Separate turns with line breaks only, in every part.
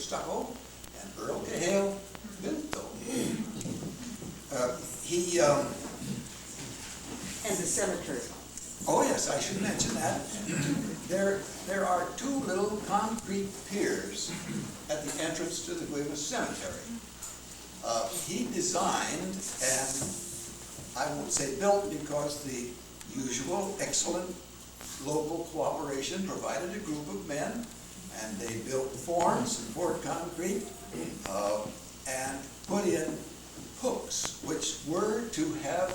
stucco, and Earl Cahail built those.
And the cemetery.
Oh yes, I should mention that. There are two little concrete piers at the entrance to the Guemes Cemetery. He designed, and I won't say built because the usual excellent local cooperation provided a group of men, and they built forms and poured concrete and put in hooks, which were to have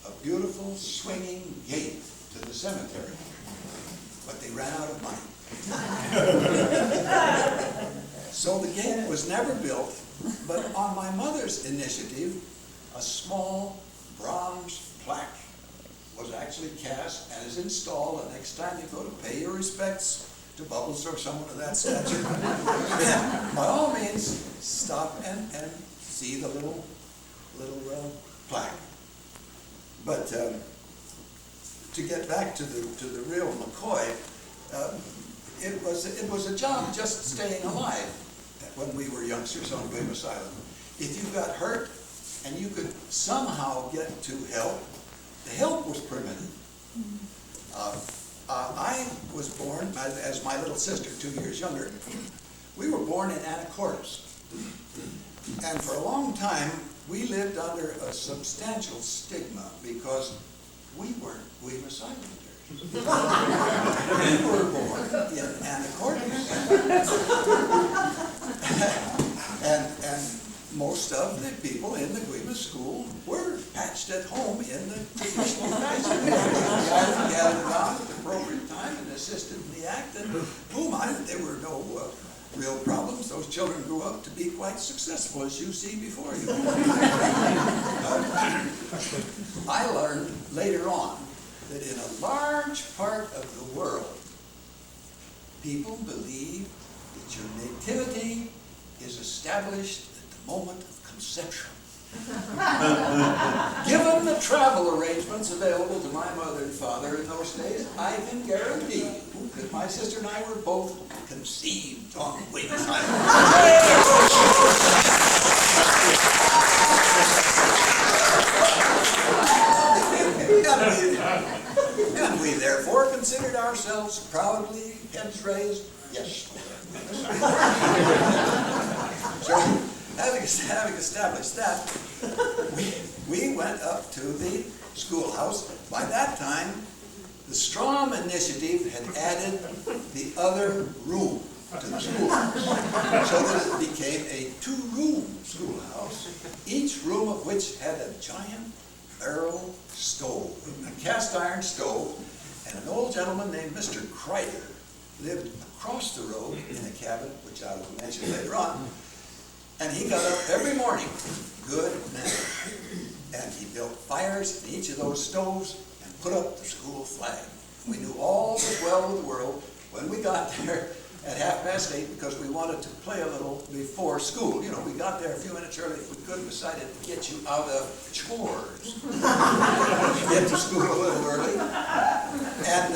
a beautiful swinging gate to the cemetery. But they ran out of money. So the gate was never built, but on my mother's initiative, a small bronze plaque was actually cast and is installed, and next time you go to pay your respects to Bubbles or someone of that stature, by all means, stop and see the little plaque. But to get back to the real McCoy, it was a job just staying alive when we were youngsters on Guemes Island. If you got hurt and you could somehow get to help, the help was primitive. I was born, as my little sister, 2 years younger, we were born in Anacortes. And for a long time, we lived under a substantial stigma because we weren't Guemes Islanders. We were born in Anacortes. and most of the people in the Guemes school were patched at home in the traditional fashion. The gathered around at the appropriate time and assisted in the act, and there were no real problems. Those children grew up to be quite successful, as you see before you. I learned later on that in a large part of the world, people believe that your nativity is established at the moment of conception. Given the travel arrangements available to my mother and father in those days, I can guarantee you that my sister and I were both conceived on Guemes Island. And we therefore considered ourselves proudly heads raised, yes. So, having established that, we went up to the schoolhouse. By that time, the Strom initiative had added the other room to the schoolhouse, so that it became a two-room schoolhouse, each room of which had a giant barrel stove, a cast iron stove, and an old gentleman named Mr. Kreider lived across the road in a cabin, which I will mention later on. And he got up every morning, good man, and he built fires in each of those stoves and put up the school flag. We knew all was well with the world when we got there at 8:30 because we wanted to play a little before school. You know, we got there a few minutes early if we could, decided to get you out of chores. Get to school a little early. And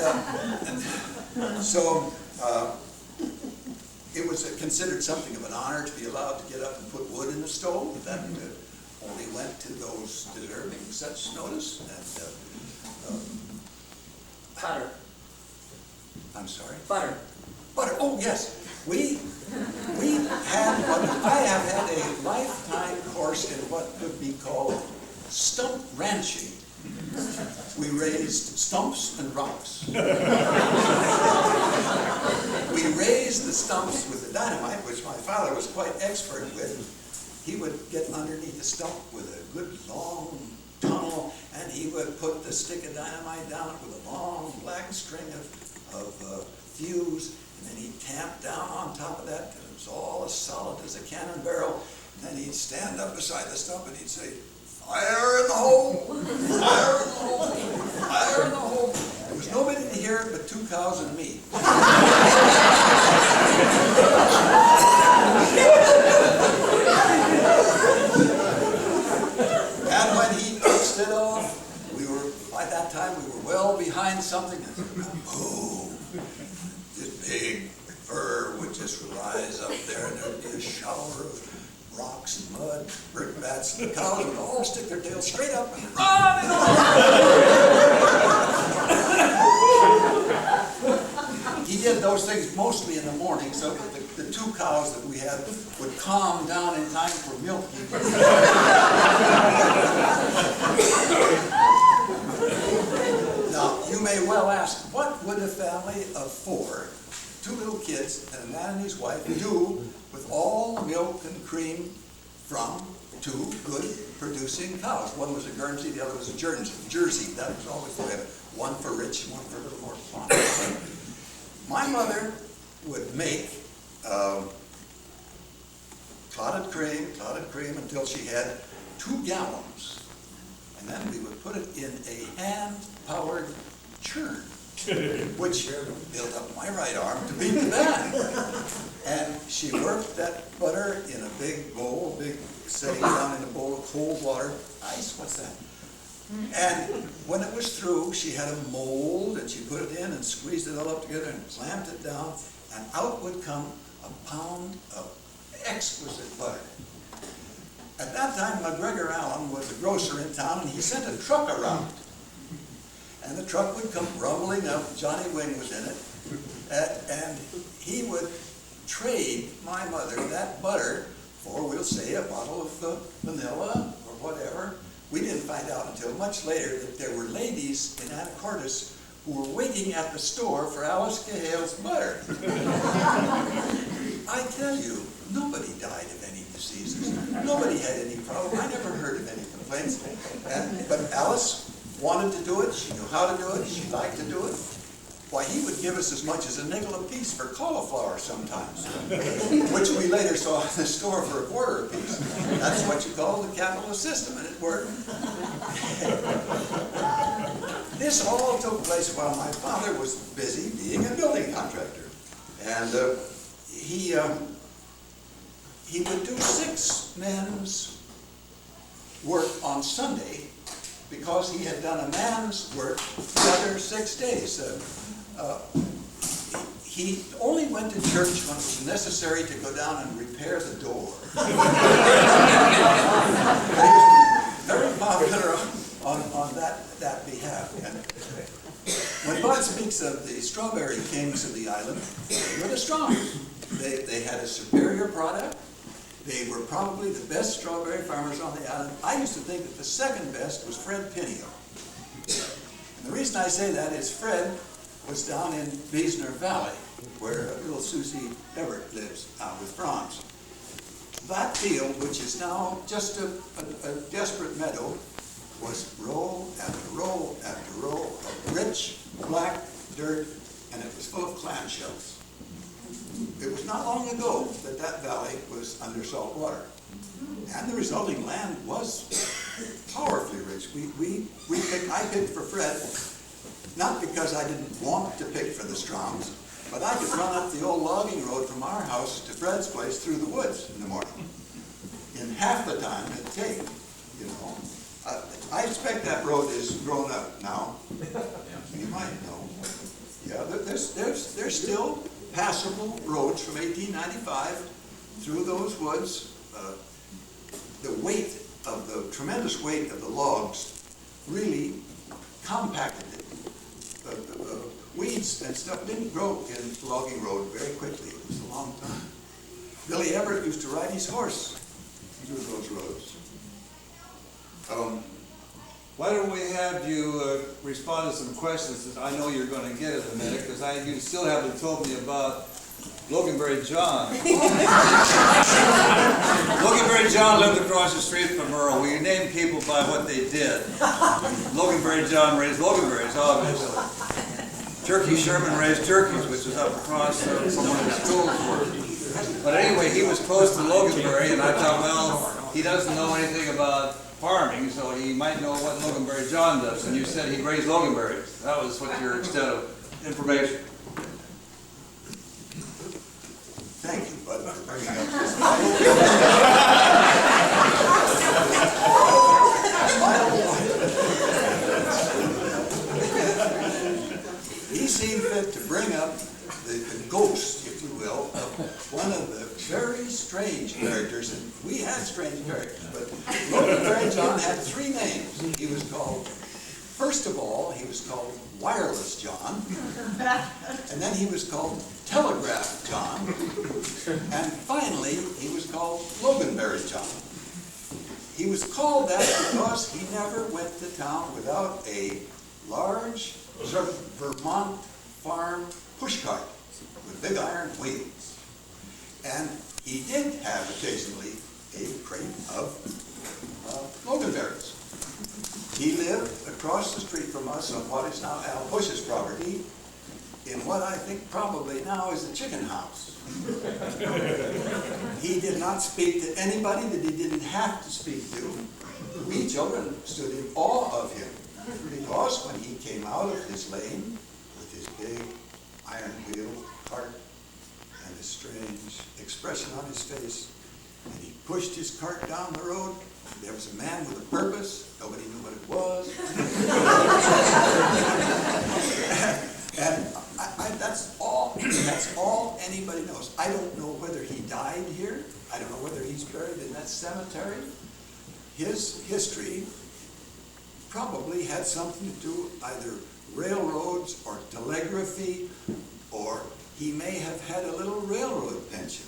so it was considered something of an honor to be allowed to get up and put wood in the stove. That only went to those deserving such notice. And
butter.
I'm sorry?
Butter.
Butter. Oh yes, we had I have had a lifetime course in what could be called stump ranching. We raised stumps and rocks. We raised the stumps with the dynamite, which my father was quite expert with. He would get underneath the stump with a good long tunnel, and he would put the stick of dynamite down with a long black string of fuse, and then he'd tamp down on top of that till it was all as solid as a cannon barrel. And then he'd stand up beside the stump and he'd say, "Fire in the hole! Fire in the hole! Fire in the hole!" There was nobody to hear it but 2 cows and me. And when he touched it off, by that time we were well behind something, and boom, this big fur would just rise up there, and there'd be a shower of rocks and mud, brickbats, and the cows would all stick their tails straight up and run and on. He did those things mostly in the morning, so that the two cows that we had would calm down in time for milking. Now, you may well ask, what would a family of four, two little kids and a man and his wife, do with all the milk and cream from two good producing cows? One was a Guernsey, the other was a Jersey. That was always the way, one for rich and one for a little more fun. My mother would make clotted cream until she had 2 gallons. And then we would put it in a hand-powered churn, which built up my right arm to beat the band. And she worked that butter in a big bowl, setting down in a bowl of cold water. Ice, what's that? And when it was through, she had a mold, and she put it in and squeezed it all up together and clamped it down, and out would come a pound of exquisite butter. At that time, McGregor Allen was a grocer in town, and he sent a truck around. And the truck would come rumbling up, Johnny Wing was in it, and he would trade my mother that butter for, we'll say, a bottle of vanilla or whatever. We didn't find out until much later that there were ladies in Anacortes who were waiting at the store for Alice Cahail's butter. I tell you, nobody died of any diseases. Nobody had any problem. I never heard of any complaints. But Alice wanted to do it. She knew how to do it. She liked to do it. Why, he would give us as much as a nickel apiece for cauliflower sometimes, which we later saw in the store for a quarter apiece. That's what you call the capitalist system, and it worked. This all took place while my father was busy being a building contractor. And he would do 6 men's work on Sunday because he had done a man's work the other 6 days. He only went to church when it was necessary to go down and repair the door. He was very popular on that behalf. And when God speaks of the strawberry kings of the island, they were the Stroms. They had a superior product. They were probably the best strawberry farmers on the island. I used to think that the second best was Fred Pinio. And the reason I say that is Fred was down in Wiesner Valley, where little Susie Everett lives out with Franz. That field, which is now just a desperate meadow, was row after row after row of rich black dirt, and it was full of clamshells. It was not long ago that valley was under salt water, and the resulting land was powerfully rich. I picked for Fred, not because I didn't want to pick for the Stroms, but I could run up the old logging road from our house to Fred's place through the woods in the morning in half the time it'd take, you know. I expect that road is grown up now. You might know. Yeah, there's still passable roads from 1895 through those woods. The tremendous weight of the logs really compacted it. Weeds and stuff didn't grow in the logging road very quickly. It was a long time. Billy Everett used to ride his horse through those roads.
Why don't we have you respond to some questions that I know you're going to get in a minute, because you still haven't told me about Loganberry John. Loganberry John lived across the street from Earl. We name people by what they did. Loganberry John raised loganberries, obviously. Turkey Sherman raised turkeys, which was up across from where the schools were. But anyway, he was close to Loganberry, and I thought, well, he doesn't know anything about farming, so he might know what Loganberry John does. And you said he raised loganberries. That was what your extent of information.
Thank you, Bud, for bringing up this. He seemed fit to bring up the ghost, if you will, of one of the very strange characters, and we had strange characters, but Loganberry John had three names. He was called, first of all, he was called Wireless John, and then he was called Telegraph John, and finally he was called Loganberry John. He was called that because he never went to town without a large Vermont farm pushcart with big iron wheels. And he did have occasionally a crate of loganberries. He lived across the street from us on what is now Al Bush's property, in what I think probably now is the chicken house. He did not speak to anybody that he didn't have to speak to. We children stood in awe of him, because when he came out of his lane with his big iron wheel cart and a strange expression on his face, and he pushed his cart down the road, there was a man with a purpose. Nobody knew what it was. And that's all anybody knows. I don't know whether he died here. I don't know whether he's buried in that cemetery. His history probably had something to do with either railroads or telegraphy, or he may have had a little railroad pension.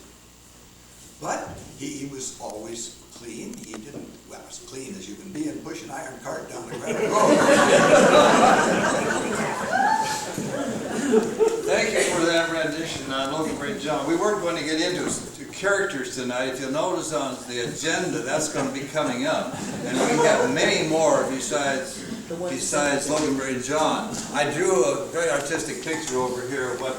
But he was always clean. He didn't, well, as clean as you can be and push an iron cart down the gravel road.
Thank you for that rendition on Loganberry John. We weren't going to get into characters tonight. If you'll notice on the agenda, that's going to be coming up. And we have many more besides Loganberry John. I drew a very artistic picture over here of what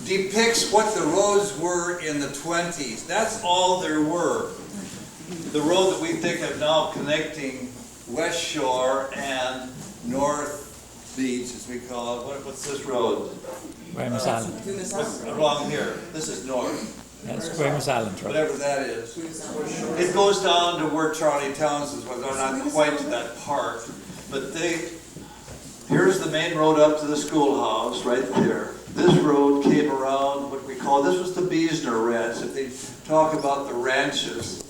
depicts what the roads were in the 20s. That's all there were. The road that we think of now connecting West Shore and North Beach, as we call it. What's this road?
Guemes Island.
What's along here? This is north.
That's Guemes Island Road.
Whatever that is. It goes down to where Charlie Townsend's was. They're not quite to that part. But here's the main road up to the schoolhouse right there. This road came around what we call, this was the Beesner Ranch. If they talk about the ranches,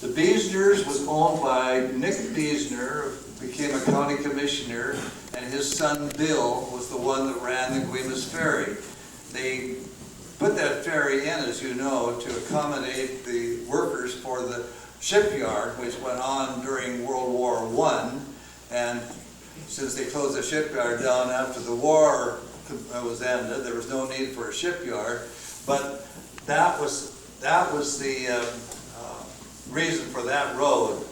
the Beesners was owned by Nick Beesner, who became a county commissioner, and his son Bill was the one that ran the Guemes Ferry. They put that ferry in, as you know, to accommodate the workers for the shipyard, which went on during World War I. And since they closed the shipyard down after the war was ended, there was no need for a shipyard. But that was the reason for that road.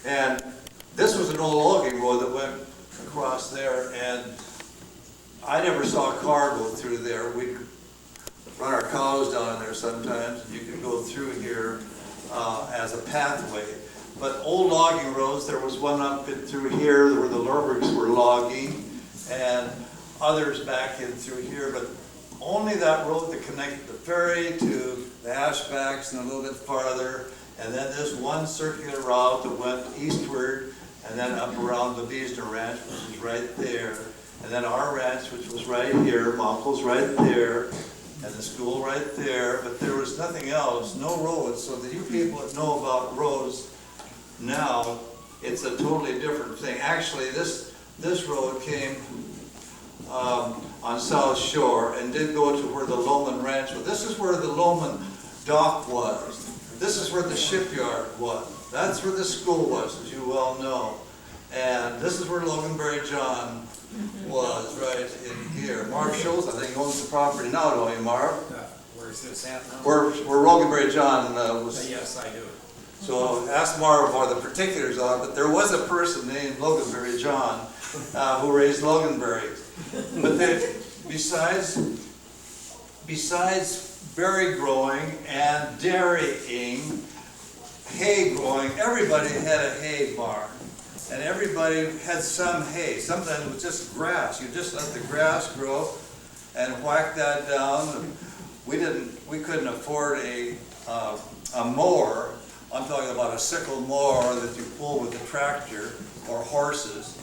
And this was an old logging road that went across there, and I never saw a car go through there. We'd run our cows down there sometimes, and you could go through here as a pathway. But old logging roads, there was one up through here where the Lurbergs were logging, and others back in through here, but only that road that connected the ferry to the Ashbacks and a little bit farther, and then this one circular route that went eastward and then up around the Beesner Ranch, which is right there, and then our ranch, which was right here, my uncle's right there, and the school right there, but there was nothing else, no roads. So that you people that know about roads now, it's a totally different thing. Actually, this road came on South Shore and did go to where the Loman Ranch was. This is where the Loman dock was. This is where the shipyard was. That's where the school was, as you well know. And this is where Loganberry John was, right in here. Marv Shoulz, I think, owns the property now, don't you, Marv?
Where's this at now?
Where Loganberry John was.
Yes, I do.
So ask Marv more the particulars on it, but there was a person named Loganberry John who raised loganberries. But besides berry growing and dairying, hay growing, everybody had a hay barn. And everybody had some hay. Sometimes it was just grass. You just let the grass grow and whack that down. We couldn't afford a mower. I'm talking about a sickle mower that you pull with a tractor or horses.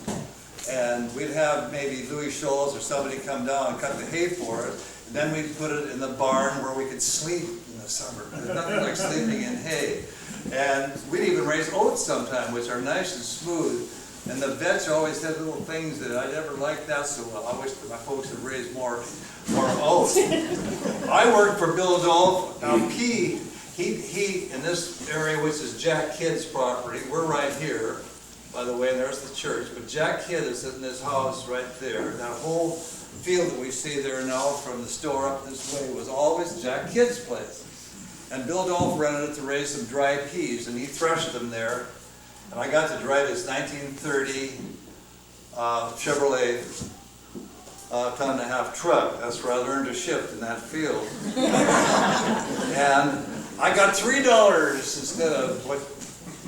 And we'd have maybe Louis Shoulz or somebody come down and cut the hay for us. And then we'd put it in the barn where we could sleep in the summer. There's nothing like sleeping in hay. And we'd even raise oats sometime, which are nice and smooth. And the vets always had little things that I never liked that so well. I wish that my folks had raised more oats. I worked for Bill Dolph. Now he in this area, which is Jack Kidd's property, we're right here, by the way, and there's the church, but Jack Kidd is in this house right there. That whole field that we see there now from the store up this way was always Jack Kidd's place. And Bill Dolph rented it to raise some dry peas, and he threshed them there. And I got to drive his 1930 Chevrolet ton-and-a-half truck. That's where I learned to shift in that field. And I got $3 instead of what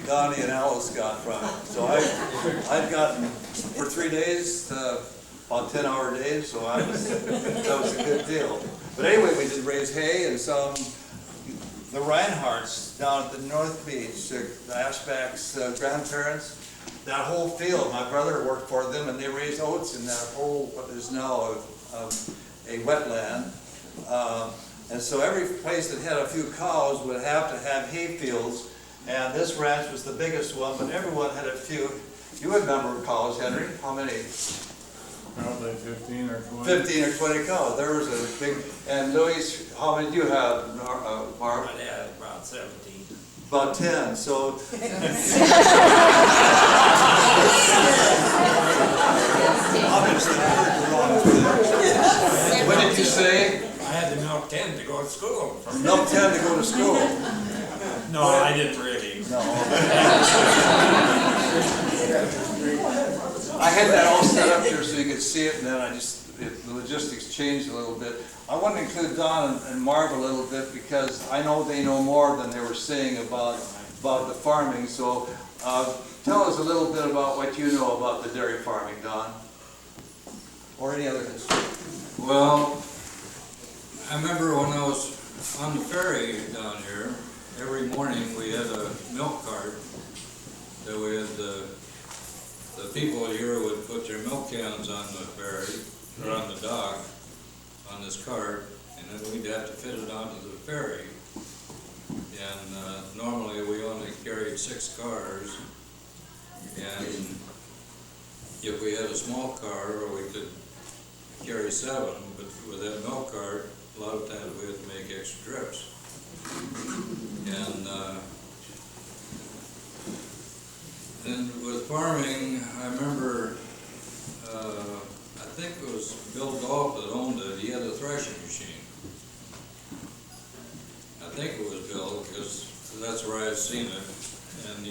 Donnie and Alice got from it. So I'd gotten, for 3 days, about 10-hour days, so that was a good deal. But anyway, we did raise hay and some, the Reinhardts down at the North Beach, the Ashbacks' grandparents, that whole field, my brother worked for them, and they raised oats in that whole, what is now a wetland. And so every place that had a few cows would have to have hay fields, and this ranch was the biggest one, but everyone had a few. You remember cows, Henry? How many?
Probably 15 or 20.
15 or 20 cows. There was a big, and Louis, how many do you have, Marv?
I had about 17.
About 10, so. Obviously, I heard the wrong thing. What did you say?
I had to milk 10 to go to school.
Milk 10 to go to school.
No, I didn't really.
No. I had that all set up here so you could see it, and then the logistics changed a little bit. I want to include Don and Marv a little bit because I know they know more than they were saying about the farming. So tell us a little bit about what you know about the dairy farming, Don, or any other history.
Well, I remember when I was on the ferry down here, every morning we had a milk cart that we had the people here would put their milk cans on the ferry, or on the dock, on this cart, and then we'd have to fit it onto the ferry. And normally we only carried 6 cars, and if we had a small car, we could carry 7, but with that milk cart, a lot of times we had to make extra trips. And then with farming, I remember, I think it was Bill Dolph that owned it. He had a threshing machine. I think it was Bill, because that's where I've seen it. And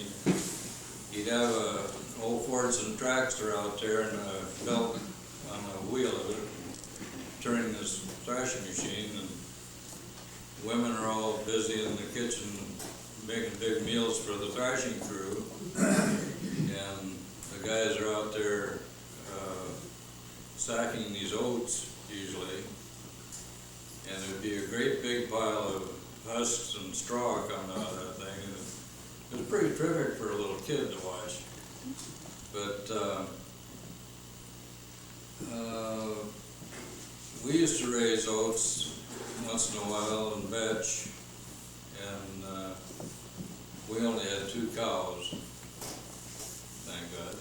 he'd have a old Fordson Traxxter out there and a belt on the wheel of it, turning this threshing machine, and women are all busy in the kitchen making big meals for the threshing crew, and the guys are out there sacking these oats usually, and there'd be a great big pile of husks and straw coming out of that thing, and it was pretty terrific for a little kid to watch. But we used to raise oats once in a while and vetch, and we only had 2 cows, thank God.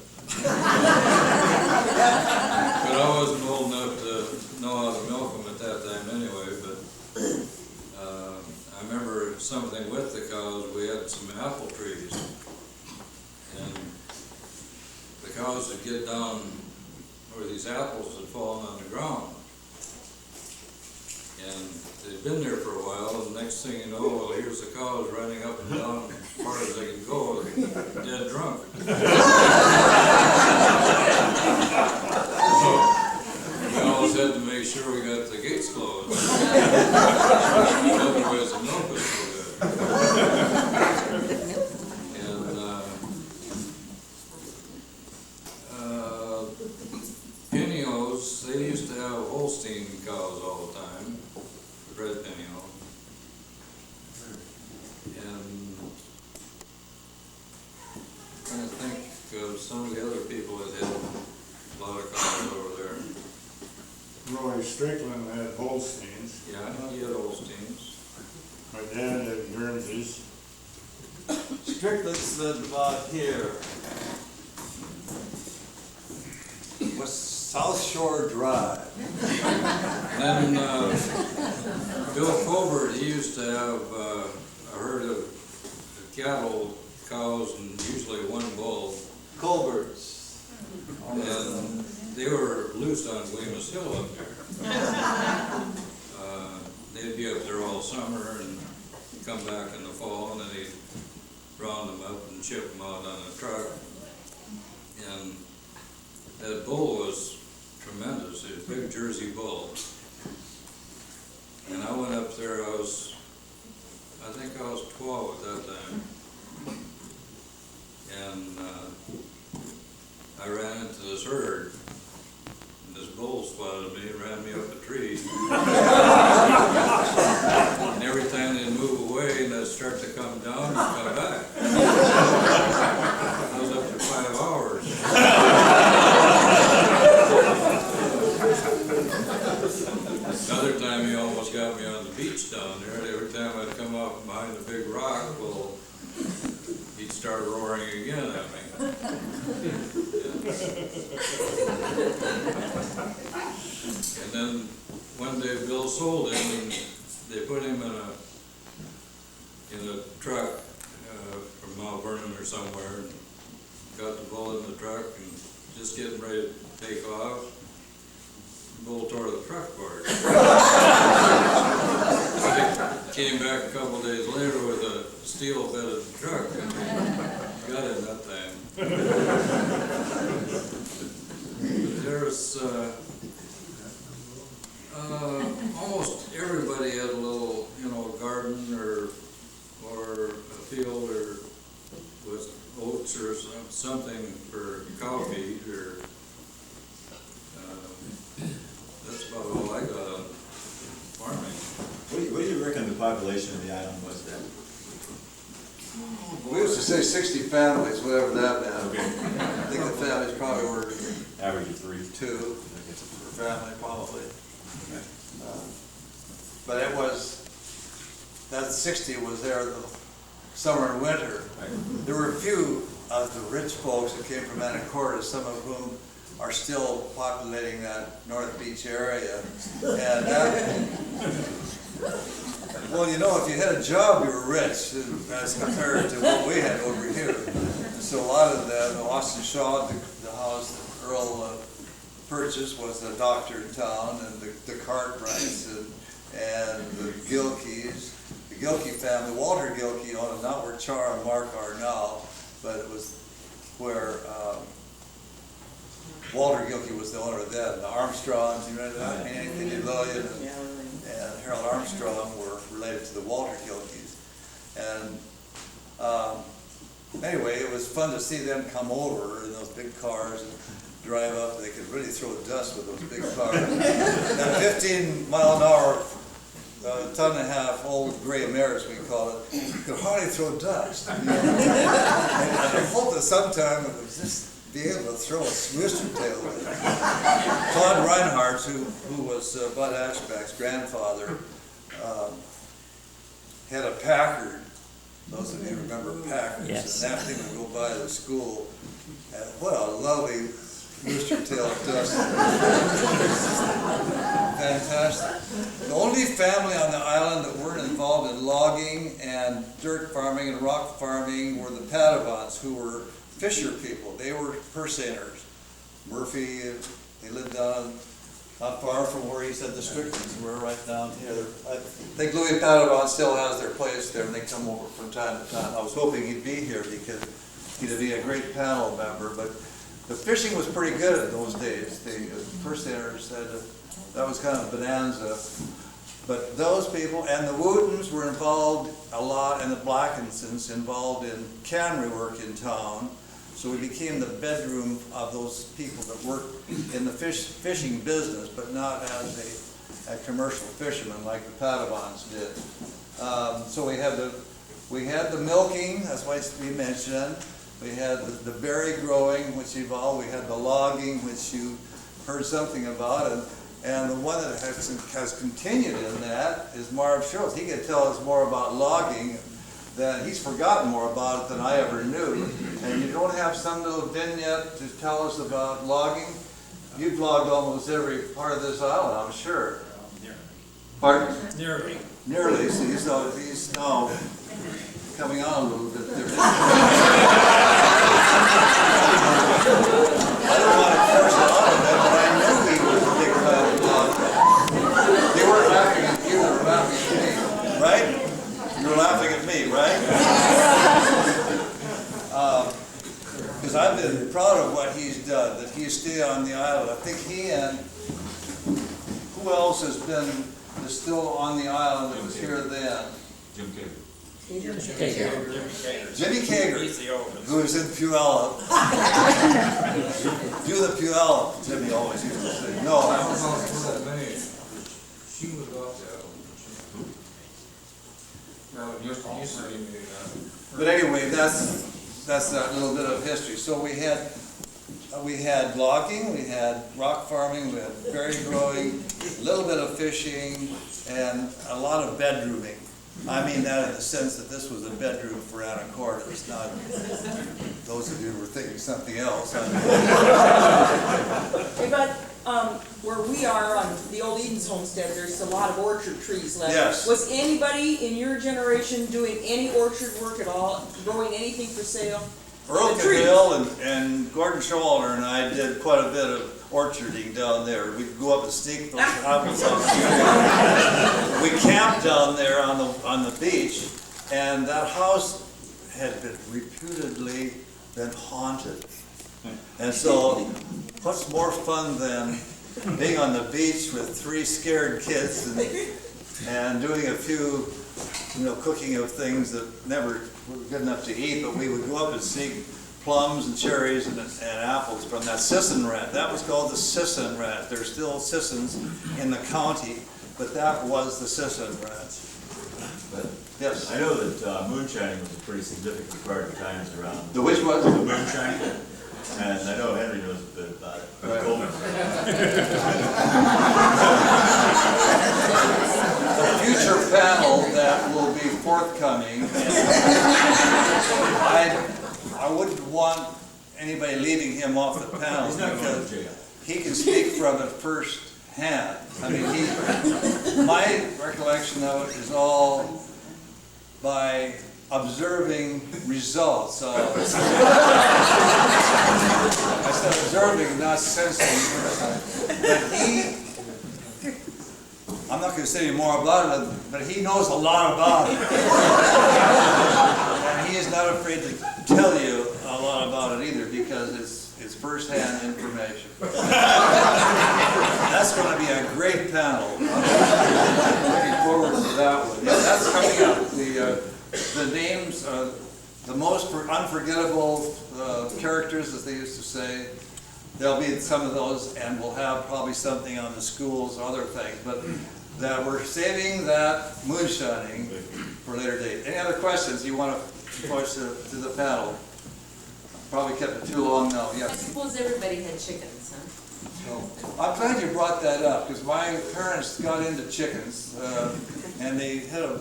But I wasn't old enough to know how to milk them at that time anyway, but I remember something with the cows. We had some apple trees, and the cows would get down where these apples had fallen on the ground. And they'd been there for a while, and the next thing you know, well, here's the cows running up and down as far as they can go, dead drunk. So we always had to make sure we got the gates closed. Otherwise the milk was no good. And Pinnios, they used to have Holstein cows all the time. Red Pinio. And I'm trying to think of some of the other people that had
Strickland had Holsteins.
Yeah, he had Holsteins.
My dad had Guernseys.
Strickland's lived about here. What's South Shore Drive?
Then, Bill Colbert, he used to have a herd of cattle, cows, and usually one bull.
Colbert's.
And they were loose on Guemes Hill up there. They'd be up there all summer and come back in the fall, and then they'd round them up and ship them out on a truck. And that bull was tremendous. It was a big Jersey bull. And I went up there, I think I was 12 at that time. And I ran into this herd. And this bull spotted me and ran me up a tree. And every time they'd move away and I'd start to come down, I'd come back. I was up for 5 hours. Another time he almost got me on the beach down there. Every time I'd come up behind a big rock, well, he'd start roaring again at me. And then one day Bill sold him, and they put him in a truck from Mount Vernon or somewhere, and got the bull in the truck and just getting ready to take off. The bull tore the truck apart. Came back a couple days later with a steel-bedded truck, and got him that time. There's almost everybody had a little, garden or a field or with oats or something for cow feed or. That's about all I got on farming.
What do you reckon the population of the island was then?
We used to say 60 families, whatever that meant.
Okay.
I think the families probably were
Average of 3.
2 per family, probably. But it was, that 60 was there the summer and winter.
Right.
There were a few of the rich folks that came from Anacortes, some of whom are still populating that North Beach area. And well, if you had a job, you were rich as compared to what we had over here. And so a lot of the Austin Shaw, the house that Earl purchased, was a doctor in town, and the Cartwrights and the Gilkeys. The Gilkey family, Walter Gilkey owned it, not where Char and Mark are now, but it was where Walter Gilkey was the owner then. The Armstrongs, you remember that? Anthony Lillian and Harold Armstrong were related to the Walter Gilkeys. And anyway, it was fun to see them come over in those big cars and drive up. They could really throw dust with those big cars. That 15-mile-an-hour, ton-and-a-half old gray mares, we call it, could hardly throw dust. And I hope that sometime it was just be able to throw a rooster tail with it. Claude Reinhardt, who was Bud Ashback's grandfather, had a Packard. Those of you remember Packards.
Yes.
And that thing would go by the school. And what a lovely rooster tail dust. Fantastic. The only family on the island that weren't involved in logging and dirt farming and rock farming were the Padavans, who were fisher people. They were purseaners. Murphy, they lived down not far from where he said the Stricklands were, right down here. I think Louis Padavan still has their place there, and they come over from time to time. I was hoping he'd be here because he'd be a great panel member, but the fishing was pretty good in those days. The purseaners said that was kind of bonanza. But those people, and the Wootons were involved a lot, and the Blackinsons involved in cannery work in town. So we became the bedroom of those people that worked in the fishing business, but not as a commercial fisherman like the Padavans did. So we had the milking, that's what we mentioned. We had the berry growing, which evolved. We had the logging, which you heard something about, and And the one that has continued in that is Marv Shoulz. He can tell us more about logging than, he's forgotten more about it than I ever knew. And you don't have some little vignette to tell us about logging? You've logged almost every part of this island, I'm sure. Pardon?
Nearly.
Nearly, see, so he's now coming on a little bit different. I don't want to force it on him, but I knew he was a big fan of logging. They weren't laughing at you, they were laughing at me, right? You were laughing at me, right? Because I've been proud of what he's done, that he stayed on the island. I think he and, who else has been, is still on the island that was here then?
Jim Cagle.
Jimmy Kager,
He's the oldest.
who is in Puyallup. Do the Puyallup, Jimmy always used to say. No,
She was off
No, it used to be me.
but anyway, that's that little bit of history. So we had logging, we had rock farming, we had berry growing, a little bit of fishing, and a lot of bedrooming. I mean that in the sense that this was a bedroom for Anacortes, not those of you who were thinking something else.
Hey, but, where we are on the old Eden's homestead, there's a lot of orchard trees left.
Yes.
Was anybody in your generation doing any orchard work at all, growing anything for sale?
Earl
The trees.
Cahail and Gordon Schwaller and I did quite a bit of orcharding down there. We'd go up and sneak those apples out. We camped down there on the beach, and that house had been reputedly been haunted. And so, what's more fun than being on the beach with 3 scared kids and doing a few, cooking of things that never were good enough to eat, but we would go up and sneak plums and cherries and apples from that sisson ranch. That was called the sisson ranch. There's still sissons in the county, but that was the sisson ranch.
But
Yes.
I know that moonshining was a pretty significant part of times around.
The which was?
The moonshining. And I know Henry knows a bit about it.
Right.
Coleman.
The future panel that will be forthcoming. I wouldn't want anybody leaving him off the panel
He's not going to
because
jail.
he can speak from it first hand. I mean, my recollection of it is all by observing results. I said observing, not sensing. But I'm not going to say any more about it, but he knows a lot about it. And he is not afraid to tell you a lot about it either, because it's first-hand information. That's going to be a great panel. I'm looking forward to that one. Yeah, that's coming up. The names, the most unforgettable characters, as they used to say, there'll be some of those, and we'll have probably something on the schools or other things, but that we're saving that moonshining for a later date. Any other questions you want to push to the panel? Probably kept it too long now,
I
yes.
suppose everybody had chickens, huh?
I'm glad you brought that up, because my parents got into chickens, and they had a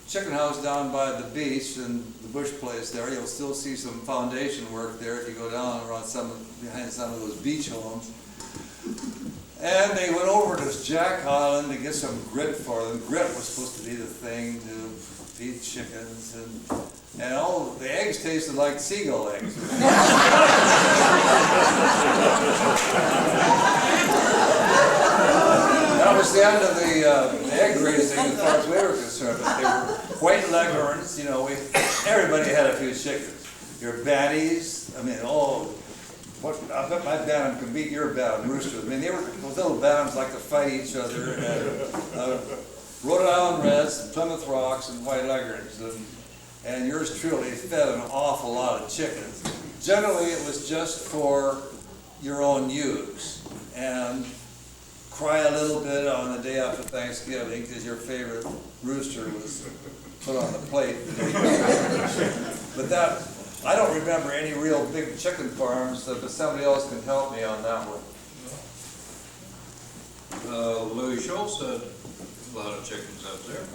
chicken house down by the beach and the Bush place there. You'll still see some foundation work there if you go down around behind some of those beach homes. And they went over to Jack Island to get some grit for them. Grit was supposed to be the thing to feed chickens, and all the eggs tasted like seagull eggs. That was the end of the egg raising as far as we were concerned. But they were white leghorns, everybody had a few chickens. Your baddies, I bet my bantam can beat your bantam roosters. Those little bantams like to fight each other. And, Rhode Island Reds, and Plymouth Rocks, and white leghorns. And yours truly fed an awful lot of chickens. Generally, it was just for your own use. And cry a little bit on the day after Thanksgiving because your favorite rooster was put on the plate. But I don't remember any real big chicken farms, but somebody else can help me on that one.
Louis Shoulz had a lot of chickens up there.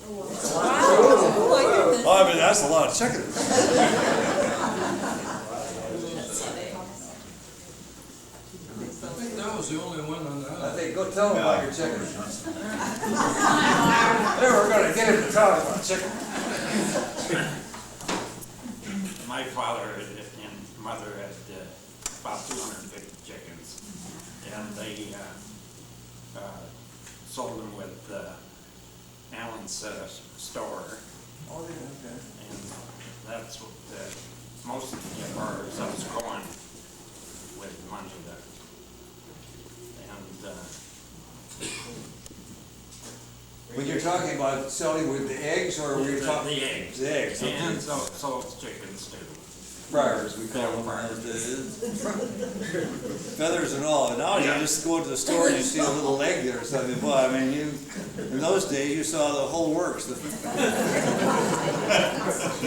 Oh my goodness.
Well, I mean, that's a lot of chickens.
I think that was the only one on the
I
island.
think, go tell them about your chickens. They were gonna get him to talk about chickens.
My father and mother had about 250 chickens, and they sold them with Allen's store,
Oh, yeah, okay.
and that's what most of the birds I was going with money there. And
When you're talking about selling with the eggs, or were you talking?
the eggs.
The eggs, okay.
And so it's chickens too.
Friars, we call them. Feathers and all, and now you just go to the store and you see a little egg there or something. Well, I mean, in those days, you saw the whole works. No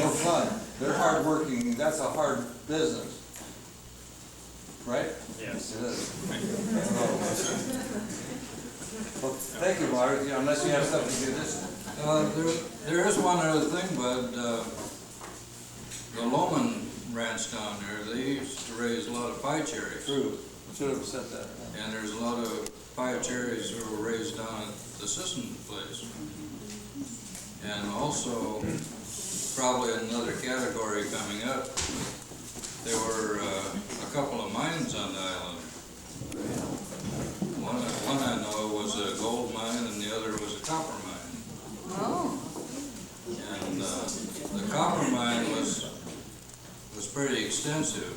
fun. They're hardworking, that's a hard business. Right?
Yes.
It is. Well, thank you, Marv, unless you have something to do this.
There is one other thing, but the Loman Ranch down there, they used to raise a lot of pie cherries.
True. Should have said that.
And there's a lot of pie cherries that were raised down at the Sisson place. And also, probably another category coming up, there were a couple of mines on the island. One I know was a gold mine and the other was a copper mine.
Oh.
And the copper mine was pretty extensive.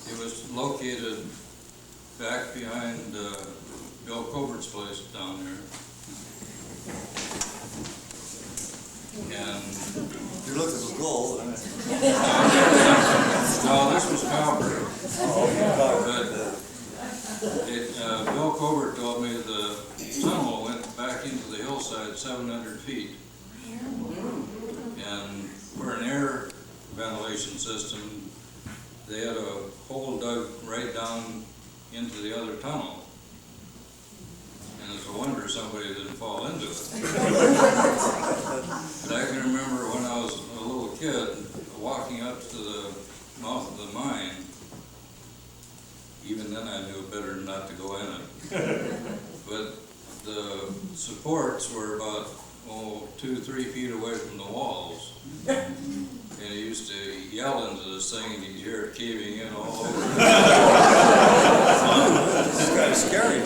It was located back behind Bill Cobert's place down there. And
You looked at the gold.
no, this was copper. But Bill Cobert told me the tunnel went back into the hillside 700 feet. And for an air ventilation system, they had a hole dug right down into the other tunnel. And it's a wonder somebody didn't fall into it. But I can remember when I was a little kid, walking up to the mouth of the mine. Even then I knew better not to go in it. But the supports were about 2-3 feet away from the walls. And he used to yell into this thing and you'd hear it caving in all over.
It's kind of scary.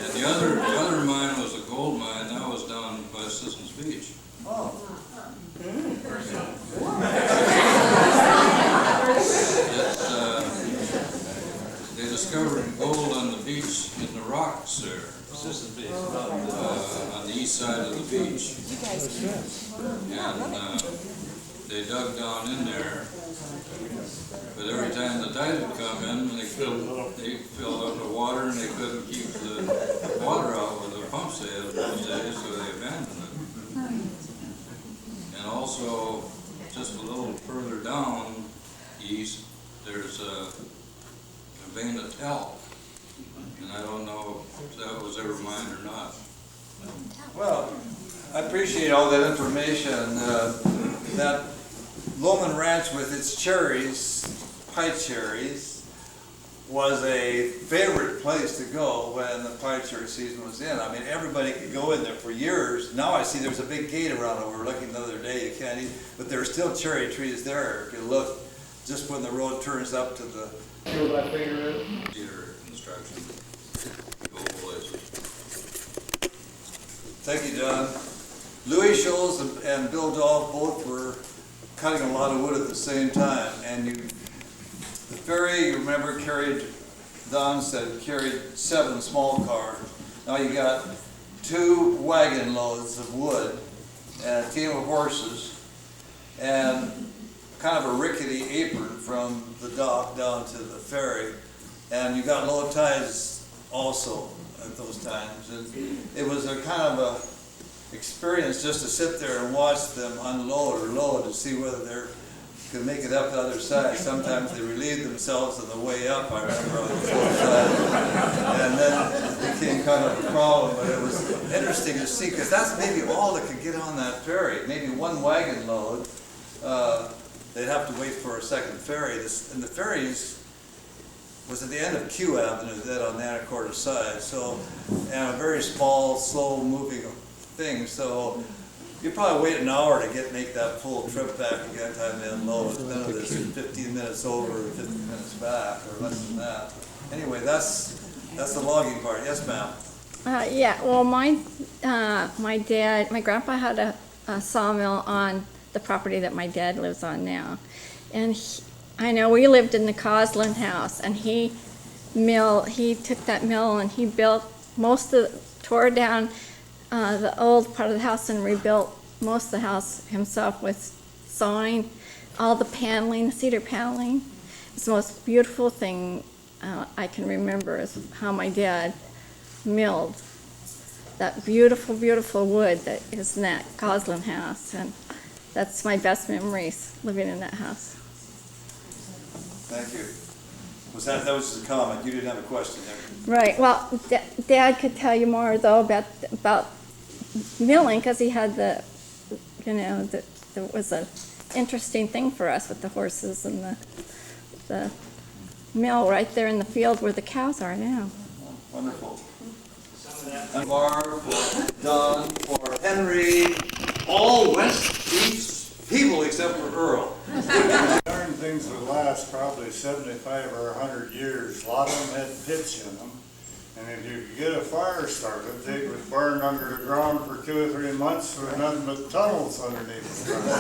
And the other mine was a gold mine, that was down by Sisson's Beach.
Oh.
They discovered gold on the beach in the rocks there. On the east side of the beach. And they dug down in there. But every time the tide would come in, they filled up the water and they couldn't keep the water out with the pumps they had in those days, so they abandoned it. And also, just a little further down east, there's a vein of talc. And I don't know if that was ever mined or not.
Well, I appreciate all that information. That Loman Ranch with its cherries, pie cherries, was a favorite place to go when the pie cherry season was in. I mean, everybody could go in there for years. Now I see there's a big gate around it. We were looking the other day, you can't eat, but there are still cherry trees there. If you look, just when the road turns up to the...
Theater construction, old places.
Thank you, John. Louis Shoulz and Bill Dolph both were cutting a lot of wood at the same time, and the ferry, you remember, Don said, carried 7 small cars. Now you got 2 wagon loads of wood and a team of horses and kind of a rickety apron from the dock down to the ferry, and you got low tides also at those times. And it was a kind of a experience just to sit there and watch them unload or load to see whether their could make it up the other side. Sometimes they relieved themselves on the way up, I remember, on the other side. And then it became kind of a problem, but it was interesting to see, because that's maybe all that could get on that ferry, maybe one wagon load. They'd have to wait for a second ferry. And the ferries was at the end of Q Avenue, that on the Anacortes side, so, and a very small, slow-moving thing, so you probably wait an hour to make that full trip back again, time to unload. None of this 15 minutes over, 15 minutes back, or less than that. Anyway, that's the logging part. Yes, ma'am?
Yeah, well, my grandpa had a sawmill on the property that my dad lives on now. And I know we lived in the Causland house, and he took that mill and he built tore down the old part of the house and rebuilt most of the house himself with sawing, all the paneling, the cedar paneling. It's the most beautiful thing I can remember is how my dad milled that beautiful, beautiful wood that is in that Causland house. And that's my best memories, living in that house.
Thank you. That was just a comment. You didn't have a question there.
Right. Well, Dad could tell you more though about milling, because he had it was an interesting thing for us with the horses and the mill right there in the field where the cows are now.
Wonderful. And Marv, for Don, for Henry, all West Beach people except for Earl.
Darn things would last probably 75 or 100 years. A lot of them had pitch in them. And if you could get a fire started, they would burn under the ground for 2 or 3 months with nothing but tunnels underneath the ground.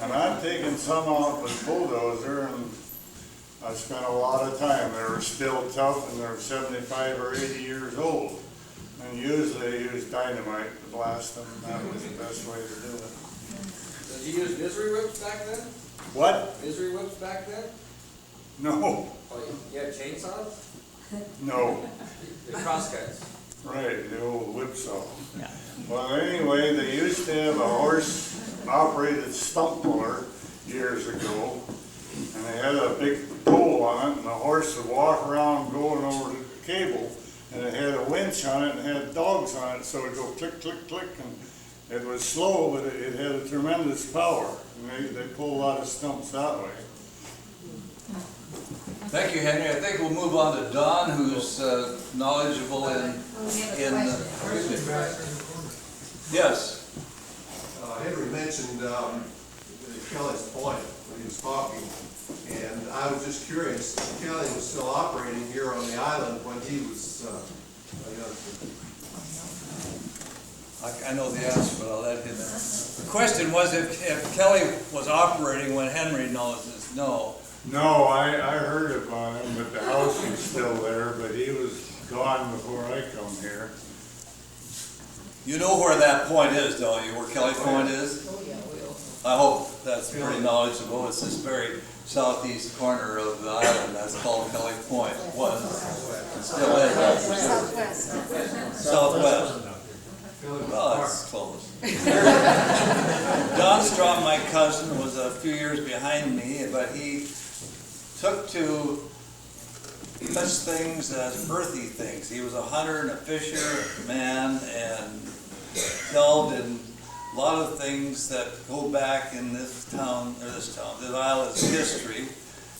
And I've taken some out with bulldozer, and I spent a lot of time. They were still tough, and they're 75 or 80 years old. And usually they use dynamite to blast them. That was the best way to do it.
Did you use misery whips back then?
What?
Misery whips back then?
No.
Oh, you had chainsaws?
No.
The crosscuts.
Right, the old whipsaw. Yeah. Well, anyway, they used to have a horse-operated stump puller years ago, and they had a big pole on it, and the horse would walk around going over the cable, and it had a winch on it and had dogs on it, so it would go click, click, click, and it was slow, but it had a tremendous power, and they pulled a lot of stumps that way.
Thank you, Henry. I think we'll move on to Don, who's knowledgeable in yes.
Henry mentioned Kelly's point when he was talking, and I was just curious, Kelly was still operating here on the island when he was a youngster.
I know the answer, but I'll let him. The question was if Kelly was operating when Henry knows this. No.
No, I heard about him, but the house was still there, but he was gone before I come here.
You know where that point is, don't you? Where Kelly Point is?
Oh, yeah, we will.
I hope that's pretty knowledgeable. It's this very southeast corner of the island that's called Kelly Point. It was. It still is. Southwest. Well, that's close. Don Strom, my cousin, was a few years behind me, but he took to such things as earthy things. He was a hunter and a fisherman and delved in a lot of things that go back in this island's history,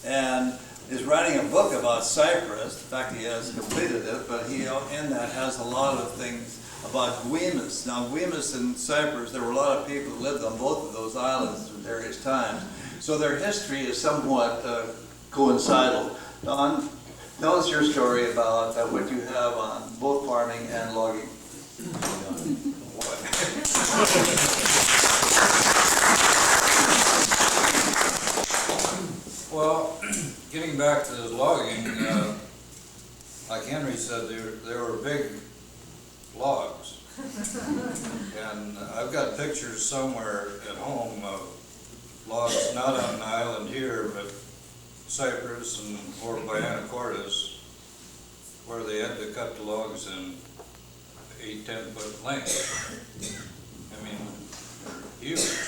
and is writing a book about Cyprus. In fact, he has completed it, but he in that has a lot of things about Guemes. Now, Guemes and Cyprus, there were a lot of people who lived on both of those islands at various times, so their history is somewhat coincidental. Don, tell us your story about what you have on both farming and logging.
Well, getting back to the logging, like Henry said, there were big logs. And I've got pictures somewhere at home of logs, not on the island here, but Cyprus and or by Anacortes, where they had to cut the logs in 8-10 foot lengths. I mean, they're huge.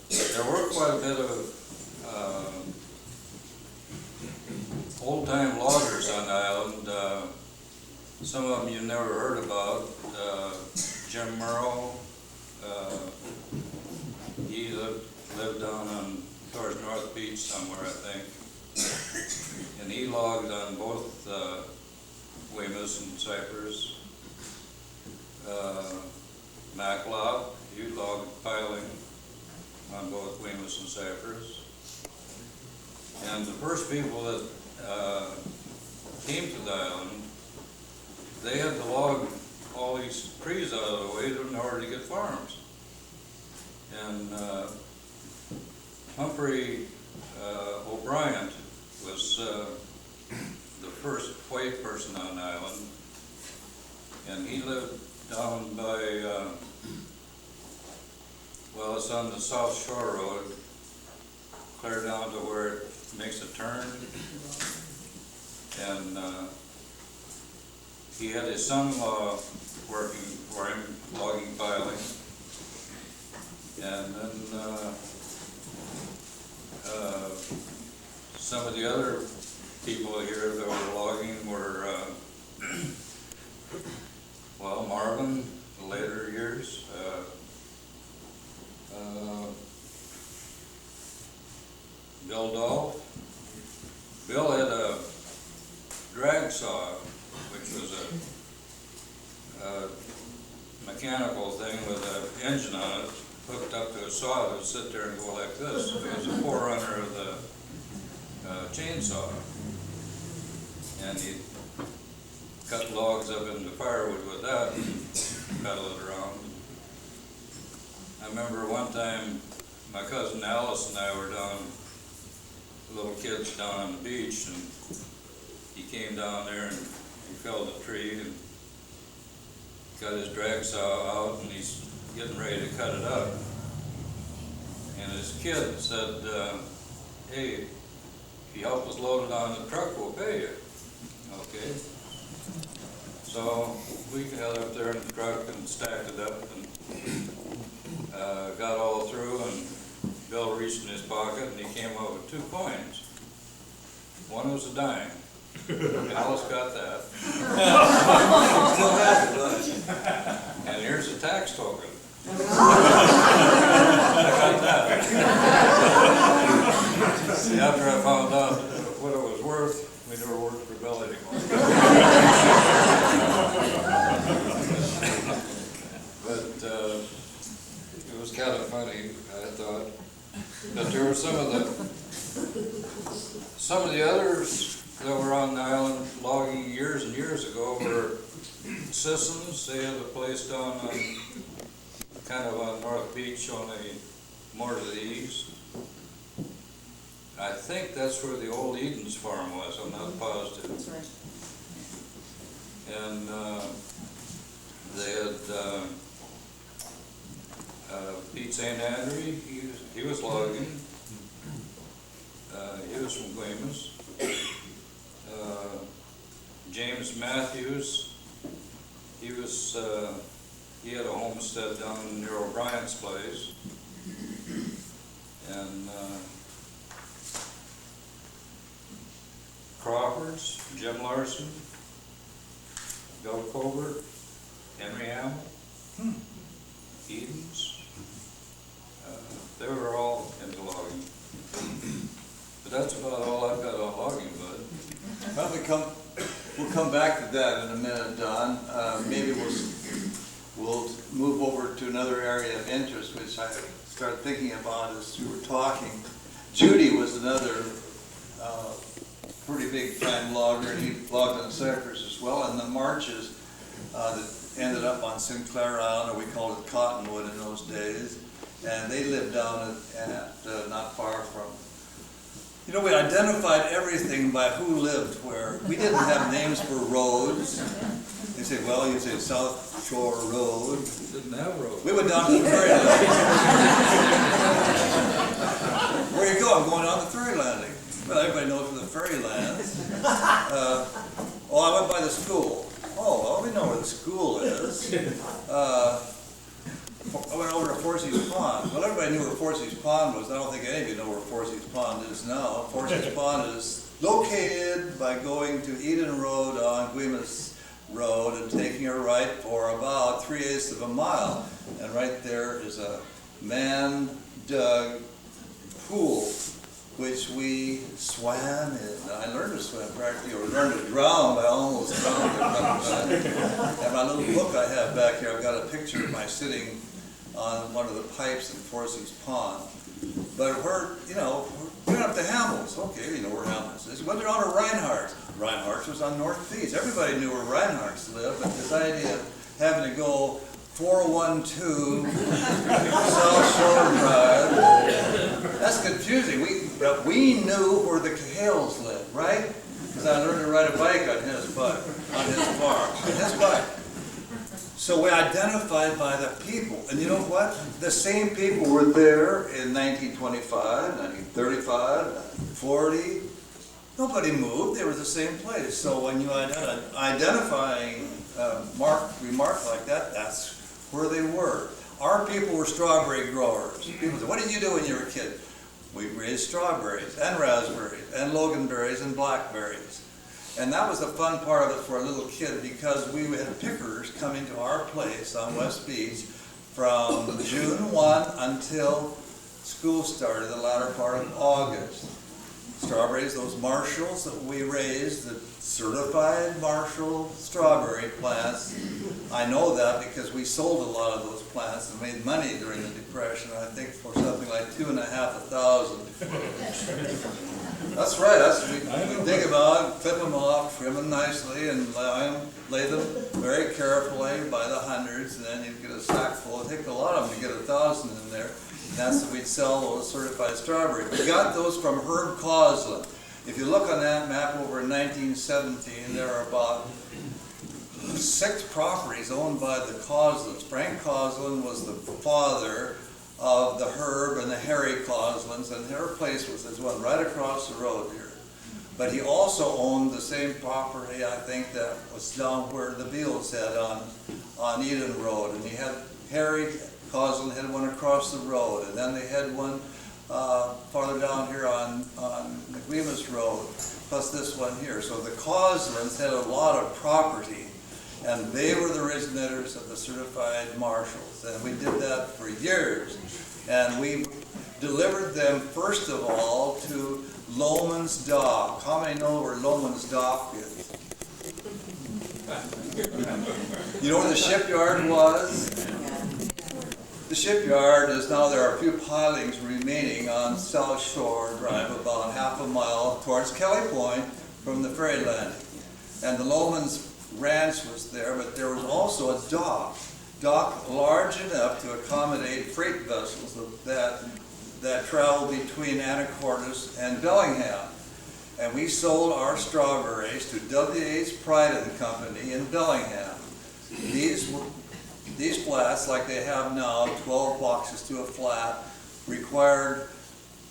there were quite a bit of old-time loggers on the island. Some of them you never heard about. Jim Merle, he lived down on towards North Beach somewhere, I think. And he logged on both Guemes and Cypress. Maclop, he logged piling on both Guemes and Cypress. And the first people that came to the island, they had to log all these trees out of the way in order to get farms. And Humphrey O'Brien was the first white person on the island, and he lived down by, well, it's on the South Shore Road, clear down to where it makes a turn. And he had his son-in-law working for him, logging, piling. And then some of the other people here that were logging were, well, Marvin, the later years, Bill Dolph. Bill had a drag saw, which was a mechanical thing with an engine on it, hooked up to a saw that would sit there and go like this. It was a forerunner of the chainsaw. And he'd cut logs up into firewood with that and pedal it around. I remember one time my cousin Alice and I were down, little kids down on the beach, and he came down there and he felled a tree and got his drag saw out and he's getting ready to cut it up. And his kid said, hey, if you help us load it on the truck, we'll pay you. Okay. So we got up there in the truck and stacked it up and got all through, and Bill reached in his pocket and he came up with 2 coins. One was a dime. Alice got that. Still has it, doesn't it? And here's a tax token. I got that. See, after I found out what it was worth, we never worked for Bill anymore. But it was kind of funny, I thought. But there were some of the others that were on the island logging years and years ago were Sissons. They had a place down on, kind of on North Beach, only more to the east. I think that's where the old Eden's farm was, I'm not positive.
That's right.
And they had Pete St. Andrew, he was logging. He was from Guemes. James Matthews, he had a homestead down near O'Brien's place. And Crawfords, Jim Larson, Bill Colbert, Henry Hammill, Edens. They were all into logging. But that's about all I've got on logging, bud.
Well, we'll come back to that in a minute, Don. Maybe we'll move over to another area of interest, which I started thinking about as you were talking. Judy was another pretty big time logger, and he logged on Cypress as well, and the marches that ended up on Sinclair Island, or we called it Cottonwood in those days, and they lived down at not far from. You know, we identified everything by who lived where. We didn't have names for roads. They say, well, you say South Shore Road.
Didn't have roads.
We went down to the ferry landing. Where you go? I'm going on the ferry landing. Well, everybody knows where the ferry lands. Oh, I went by the school. Oh, well, we know where the school is. I went over to Forsy's Pond. Well, everybody knew where Forsy's Pond was, I don't think any of you know where Forsy's Pond is now. Forsy's Pond is located by going to Eden Road on Guemes Road and taking a right for about 3/8 of a mile. And right there is a man-dug pool, which we swam in. I learned to swim practically, or learned to drown. I almost drowned a couple times. And my little book I have back here, I've got a picture of my sitting on one of the pipes in Forsy's Pond. But we're, you know, we went up to Hammill's. Okay, you know where Hammill's is. Went down to Reinhardt's. Reinhardt's was on North Beach. Everybody knew where Reinhardt's lived, but this idea of having to go 412 South Shore Drive, that's confusing. But we knew where the Cahails lived, right? Because I learned to ride a bike on his bike, on his farm, on his bike. So we identified by the people. And you know what? The same people were there in 1925, 1935, 1940. Nobody moved. They were the same place. So when you identifying remark like that, that's where they were. Our people were strawberry growers. People said, what did you do when you were a kid? We raised strawberries and raspberries and loganberries and blackberries. And that was the fun part of it for a little kid, because we had pickers coming to our place on West Beach from June 1 until school started, the latter part of August. Strawberries, those Marshalls that we raised, the certified Marshall strawberry plants. I know that because we sold a lot of those plants and made money during the Depression, I think for something like $2,500. That's right, we dig them out, clip them off, trim them nicely, and lay them very carefully by the hundreds, and then you'd get a sack full. It'd take a lot of them to get 1,000 in there. And that's what we'd sell those certified strawberries. We got those from Herb Causland. If you look on that map over in 1917, there are about 6 properties owned by the Causlands. Frank Causland was the father of the Herb and the Harry Causlands, and their place was this one right across the road here. But he also owned the same property, I think, that was down where the Beals had on Eden Road. And he had Harry Causland had one across the road, and then they had one farther down here on the Guemes Road, plus this one here. So the Causlands had a lot of property, and they were the originators of the certified Marshalls. And we did that for years. And we delivered them, first of all, to Loman's Dock. How many know where Loman's Dock is? You know where the shipyard was? The shipyard is now, there are a few pilings remaining on South Shore Drive, about half a mile towards Kelly Point from the ferry landing. And the Loman's Ranch was there, but there was also a dock large enough to accommodate freight vessels that traveled between Anacortes and Bellingham. And we sold our strawberries to W.H. Pride and Company in Bellingham. These flats, like they have now, 12 boxes to a flat, required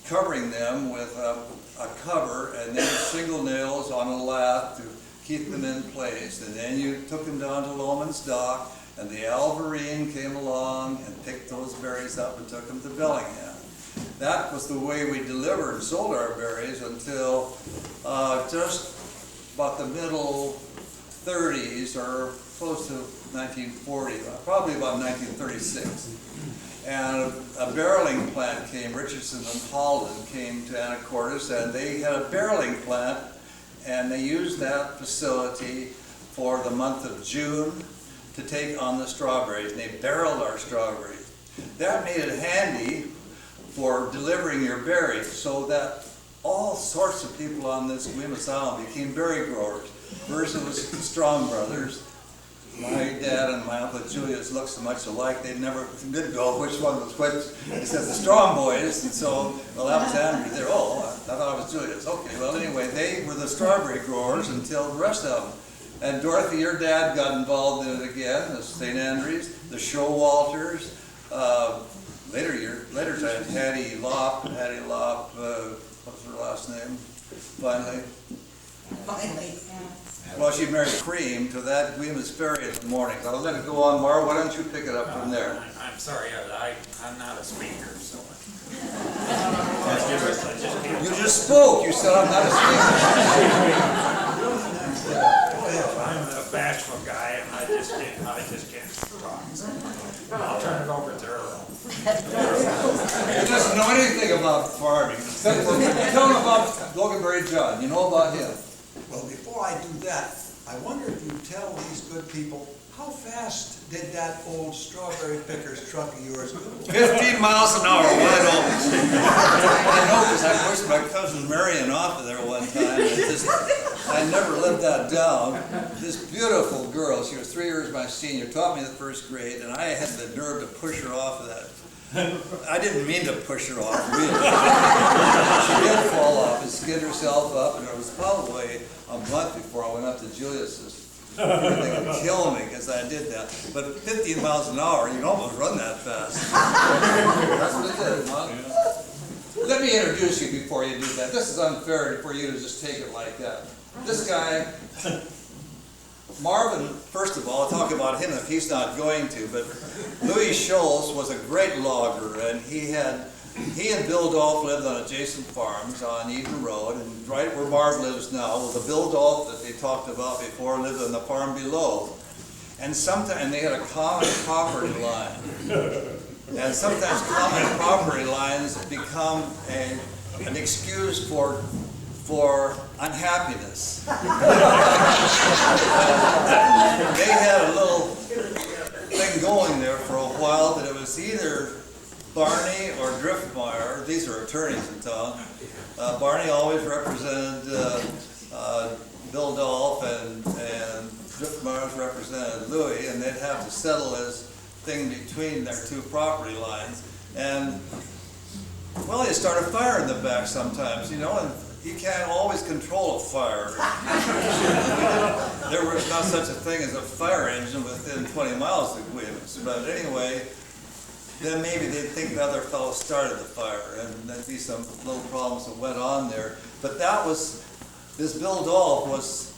covering them with a cover and then single nails on a lathe to keep them in place. And then you took them down to Loman's Dock, and the Alvarine came along and picked those berries up and took them to Bellingham. That was the way we delivered and sold our berries until just about the middle 30s, or close to 1940, probably about 1936. And a barreling plant came, Richardson and Holden came to Anacortes, and they had a barreling plant, and they used that facility for the month of June to take on the strawberries, and they barreled our strawberries. That made it handy for delivering your berries, so that all sorts of people on this Guemes Island became berry growers. First it was the Strom brothers. My dad and my Uncle Julius looked so much alike, they never did go which one was which. He said the Strom boys, and so, well, that was Andrew there. Oh, I thought it was Julius. Okay, well, anyway, they were the strawberry growers until the rest of them. And Dorothy, your dad got involved in it again, the St. Andrews, the Showalters, later times, Hattie Lopp, what's her last name, finally? Well, she married Cream to that Guemes Ferry in the morning. I'll let it go on, Marv. Why don't you pick it up from there?
I'm sorry, I'm not a speaker, so.
You just spoke, you said I'm not a speaker.
I'm a bashful guy, and I just can't talk. I'll turn it over to Earl.
He doesn't know anything about farming, except for, tell him about Loganberry John, you know about him.
Well, before I do that, I wonder if you tell these good people, how fast did that old strawberry picker's truck of yours go?
15 miles an hour, wide open. I know, because I pushed my cousin Marion off of there one time, and just, I never lived that down. This beautiful girl, she was 3 years my senior, taught me the first grade, and I had the nerve to push her off of that. I didn't mean to push her off, really. She did fall off and skid herself up, and it was probably a month before I went up to Julius's. They would kill me because I did that. But 15 miles an hour, you can almost run that fast. That's what it did, huh? Let me introduce you before you do that. This is unfair for you to just take it like that. This guy, Marvin, first of all, I'll talk about him if he's not going to, but Louis Shoulz was a great logger, and he and Bill Dolph lived on adjacent farms on Eden Road, and right where Marv lives now, well, the Bill Dolph that they talked about before lived on the farm below. And they had a common property line. And sometimes common property lines become an excuse for unhappiness. They had a little thing going there for a while that it was either Barney or Driftmeyer. These are attorneys in town. Barney always represented Bill Dolph, and Driftmeyer represented Louis, and they'd have to settle this thing between their two property lines. And, well, they start a fire in the back sometimes, you know, and you can't always control a fire. There was not such a thing as a fire engine within 20 miles of Guemes, but anyway, then maybe they'd think the other fellow started the fire, and there'd be some little problems that went on there. But that was, this Bill Dolph was,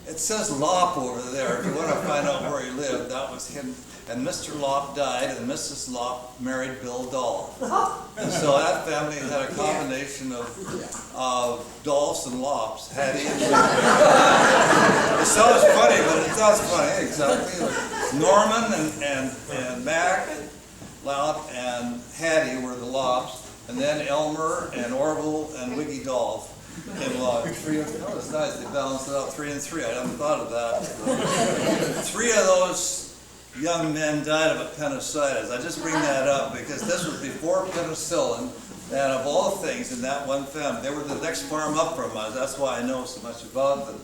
it says Lopp over there, if you want to find out where he lived, that was him. And Mr. Lopp died, and Mrs. Lopp married Bill Dolph. And so that family had a combination of Dolphs and Lopps. Hattie and it sounds funny, but it sounds funny, exactly. Norman and Mac, Lopp, and Hattie were the Lopps, and then Elmer and Orville and Wiggy Dolph came along. Oh, it's nice, they balanced it out 3 and 3. I hadn't thought of that. 3 of those young men died of appendicitis. I just bring that up because this was before penicillin, and of all things in that one family, they were the next farm up from us. That's why I know so much about them.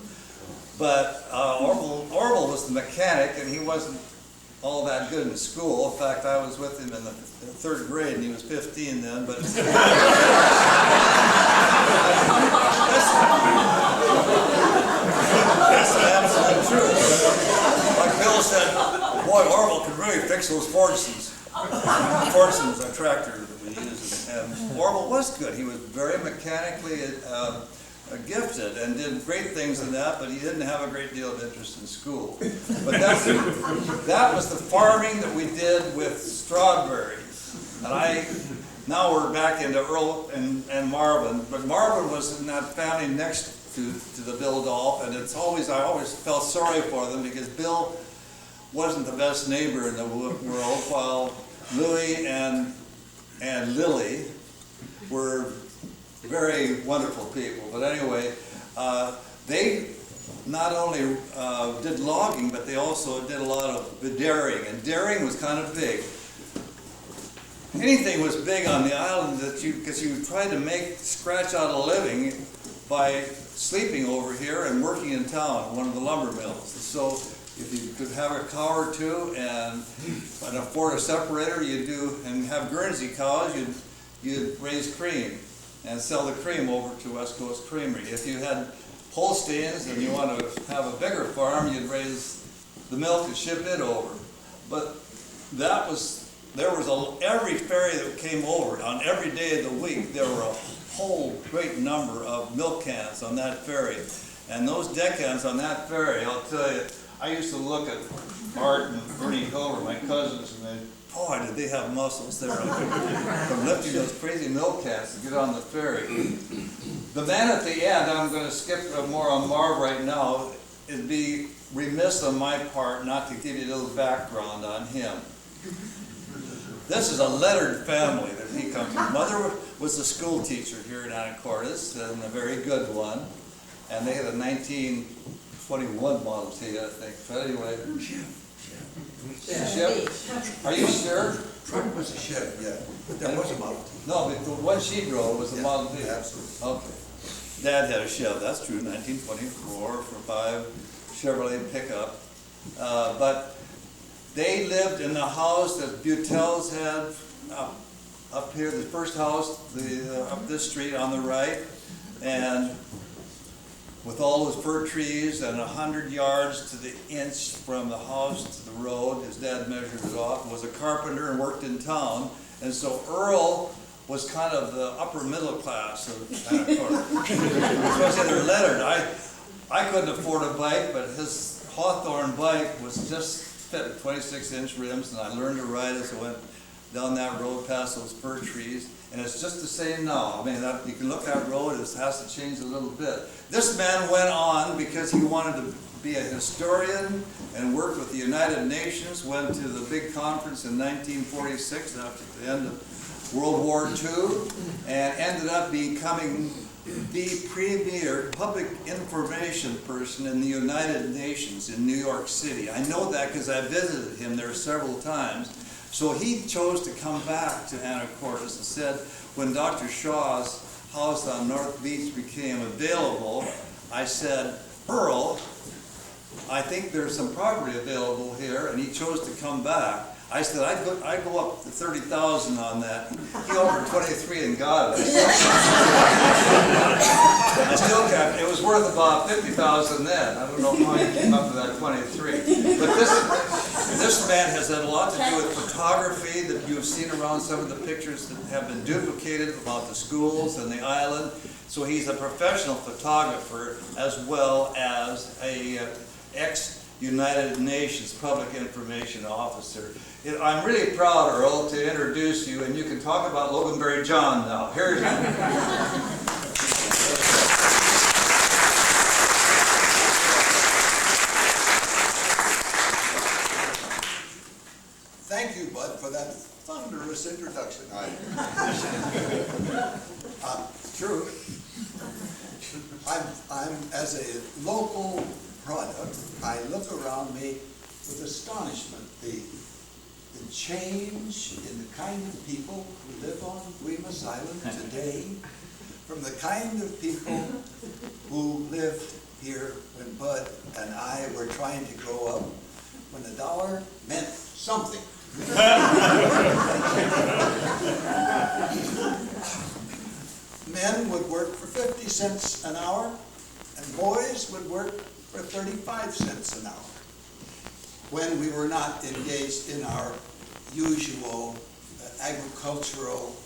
But Orville was the mechanic, and he wasn't all that good in school. In fact, I was with him in the 3rd grade, and he was 15 then. But that's absolute truth. Like Bill said, boy, Orville could really fix those Fordsons. Fordson's a tractor that we use, and Orville was good. He was very mechanically gifted and did great things in that, but he didn't have a great deal of interest in school. But that was the farming that we did with strawberries. And now we're back into Earl and Marvin, but Marvin was in that family next to the Bill Dolph, and I always felt sorry for them because Bill wasn't the best neighbor in the world, while Louis and Lily were very wonderful people. But anyway, they not only did logging, but they also did a lot of dairying, and dairying was kind of big. Anything was big on the island because you tried to scratch out a living by sleeping over here and working in town, one of the lumber mills. So if you could have a cow or two and afford a separator, and have Guernsey cows, you'd raise cream and sell the cream over to West Coast Creamery. If you had Holsteins and you want to have a bigger farm, you'd raise the milk and ship it over. But every ferry that came over, on every day of the week, there were a whole great number of milk cans on that ferry. And those deckhens on that ferry, I'll tell you, I used to look at Art and Bernie Hilver, my cousins, and boy, did they have muscles there from lifting those crazy milk cans to get on the ferry. The man at the end, I'm going to skip more on Marv right now. It'd be remiss on my part not to give you a little background on him. This is a lettered family that he comes from. Mother was a school teacher here in Anacortes, and a very good one. And they had a 1921 Model T, I think. But anyway, Chevy. Are you sure?
Truck was a Chevy, yeah, but there was a Model T.
No, but the one she drove was a Model T.
Absolutely.
Okay. Dad had a Chevy, that's true, 1924 for 5 Chevrolet pickup. But they lived in the house that Butels had up here, the first house, up this street on the right. And with all those fir trees and 100 yards to the inch from the house to the road, his dad measured it off, was a carpenter and worked in town. And so Earl was kind of the upper middle class of Anacortes. So they're lettered. I couldn't afford a bike, but his Hawthorne bike was just fit with 26-inch rims, and I learned to ride as I went down that road past those fir trees. And it's just the same now. I mean, you can look that road, it has to change a little bit. This man went on because he wanted to be a historian and worked with the United Nations, went to the big conference in 1946 after the end of World War II, and ended up becoming the premier public information person in the United Nations in New York City. I know that because I visited him there several times. So he chose to come back to Anacortes and said, when Dr. Shaw's house on North Beach became available, I said, Earl, I think there's some property available here, and he chose to come back. I said, I'd go up to 30,000 on that. He offered 23 and got it. I still kept it. It was worth about 50,000 then. I don't know how he came up with that 23. But this man has had a lot to do with photography that you've seen around some of the pictures that have been duplicated about the schools and the island. So he's a professional photographer as well as a ex-United Nations Public Information Officer. I'm really proud, Earl, to introduce you, and you can talk about Loganberry John now. Here's him.
Thank you, Bud, for that thunderous introduction. It's true. I'm as a local product, I look around me with astonishment. The change in the kind of people who live on Guemes Island today, from the kind of people who lived here when Bud and I were trying to grow up, when the dollar meant something. Men would work for 50 cents an hour, and boys would work for 35 cents an hour. When we were not engaged in our usual agricultural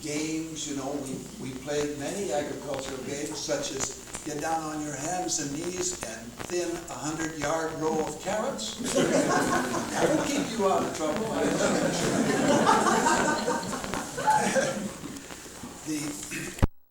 games, you know, we played many agricultural games, such as get down on your hands and knees and thin 100-yard row of carrots. That will keep you out of trouble.